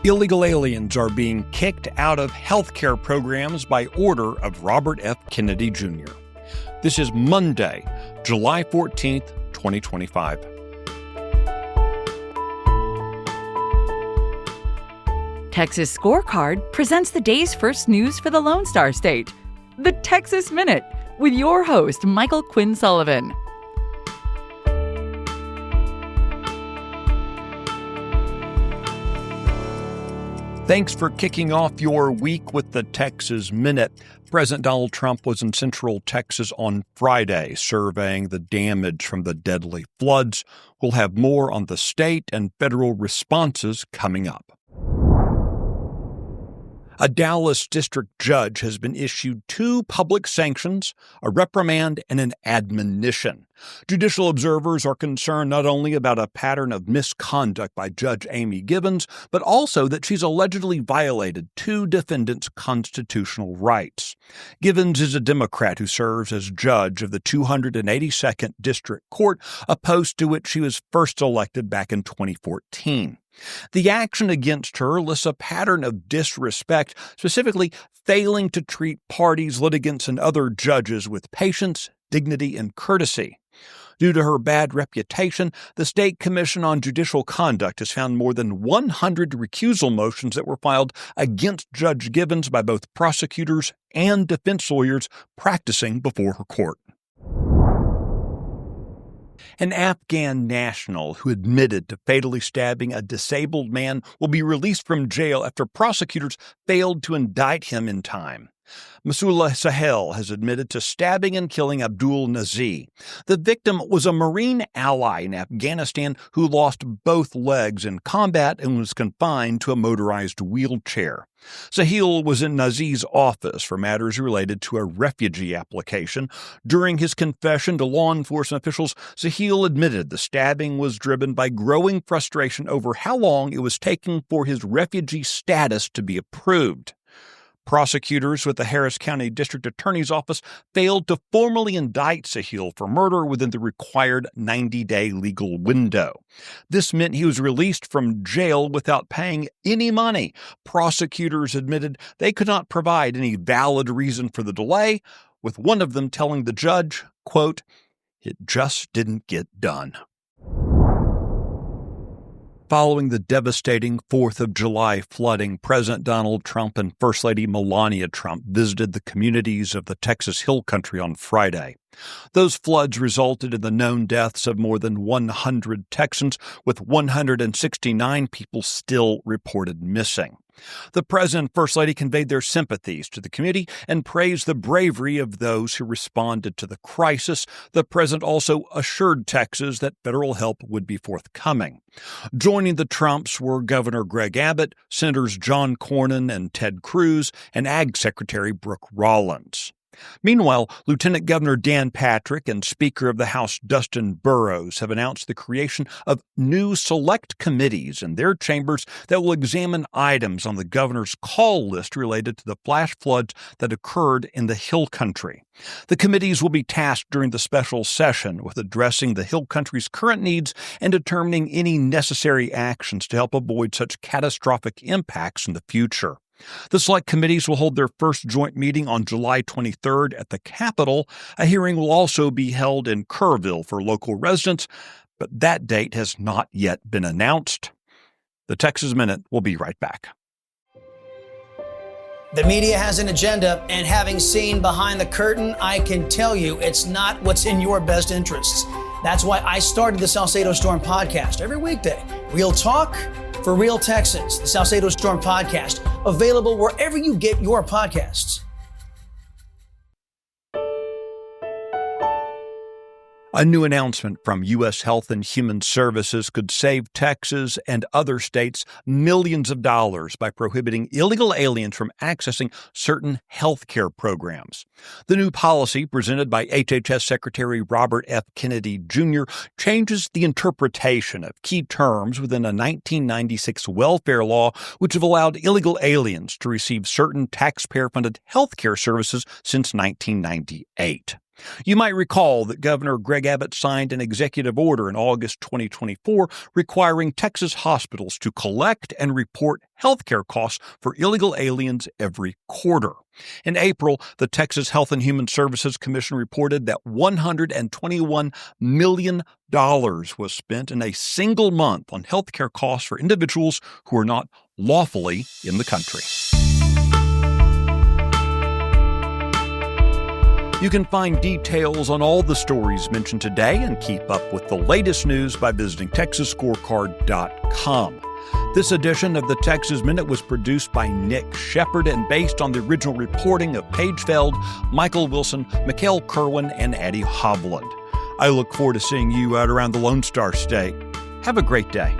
Illegal aliens are being kicked out of healthcare programs by order of Robert F. Kennedy Jr. This is Monday, July 14th, 2025. Texas Scorecard presents the day's first news for the Lone Star State, the Texas Minute, with your host, Michael Quinn Sullivan. Thanks for kicking off your week with the Texas Minute. President Donald Trump was in Central Texas on Friday, surveying the damage from the deadly floods. We'll have more on the state and federal responses coming up. A Dallas district judge has been issued 2 public sanctions, a reprimand, and an admonition. Judicial observers are concerned not only about a pattern of misconduct by Judge Amy Gibbons, but also that she's allegedly violated 2 defendants' constitutional rights. Gibbons is a Democrat who serves as judge of the 282nd District Court, a post to which she was first elected back in 2014. The action against her lists a pattern of disrespect, specifically failing to treat parties, litigants, and other judges with patience, dignity, and courtesy. Due to her bad reputation, the State Commission on Judicial Conduct has found more than 100 recusal motions that were filed against Judge Gibbons by both prosecutors and defense lawyers practicing before her court. An Afghan national who admitted to fatally stabbing a disabled man will be released from jail after prosecutors failed to indict him in time. Masula Sahel has admitted to stabbing and killing Abdul Nazi. The victim was a Marine ally in Afghanistan who lost both legs in combat and was confined to a motorized wheelchair. Sahel was in Nazi's office for matters related to a refugee application. During his confession to law enforcement officials, Sahel admitted the stabbing was driven by growing frustration over how long it was taking for his refugee status to be approved. Prosecutors with the Harris County District Attorney's Office failed to formally indict Sahel for murder within the required 90-day legal window. This meant he was released from jail without paying any money. Prosecutors admitted they could not provide any valid reason for the delay, with one of them telling the judge, quote, "It just didn't get done." Following the devastating 4th of July flooding, President Donald Trump and First Lady Melania Trump visited the communities of the Texas Hill Country on Friday. Those floods resulted in the known deaths of more than 100 Texans, with 169 people still reported missing. The President and First Lady conveyed their sympathies to the community and praised the bravery of those who responded to the crisis. The President also assured Texas that federal help would be forthcoming. Joining the Trumps were Governor Greg Abbott, Senators John Cornyn and Ted Cruz, and Ag Secretary Brooke Rollins. Meanwhile, Lieutenant Governor Dan Patrick and Speaker of the House Dustin Burrows have announced the creation of new select committees in their chambers that will examine items on the governor's call list related to the flash floods that occurred in the Hill Country. The committees will be tasked during the special session with addressing the Hill Country's current needs and determining any necessary actions to help avoid such catastrophic impacts in the future. The select committees will hold their first joint meeting on July 23rd at the Capitol. A hearing will also be held in Kerrville for local residents, but that date has not yet been announced. The Texas Minute will be right back. The media has an agenda, and having seen behind the curtain, I can tell you it's not what's in your best interests. That's why I started the Salcedo Storm podcast every weekday. Real talk for real Texans. The Salcedo Storm podcast, available wherever you get your podcasts. A new announcement from U.S. Health and Human Services could save Texas and other states millions of dollars by prohibiting illegal aliens from accessing certain health care programs. The new policy, presented by HHS Secretary Robert F. Kennedy Jr., changes the interpretation of key terms within a 1996 welfare law, which have allowed illegal aliens to receive certain taxpayer-funded health care services since 1998. You might recall that Governor Greg Abbott signed an executive order in August 2024 requiring Texas hospitals to collect and report health care costs for illegal aliens every quarter. In April, the Texas Health and Human Services Commission reported that $121 million was spent in a single month on health care costs for individuals who are not lawfully in the country. You can find details on all the stories mentioned today and keep up with the latest news by visiting TexasScorecard.com. This edition of the Texas Minute was produced by Nick Shepard and based on the original reporting of Paige Feld, Michael Wilson, Mikhail Kerwin, and Addie Hovland. I look forward to seeing you out around the Lone Star State. Have a great day.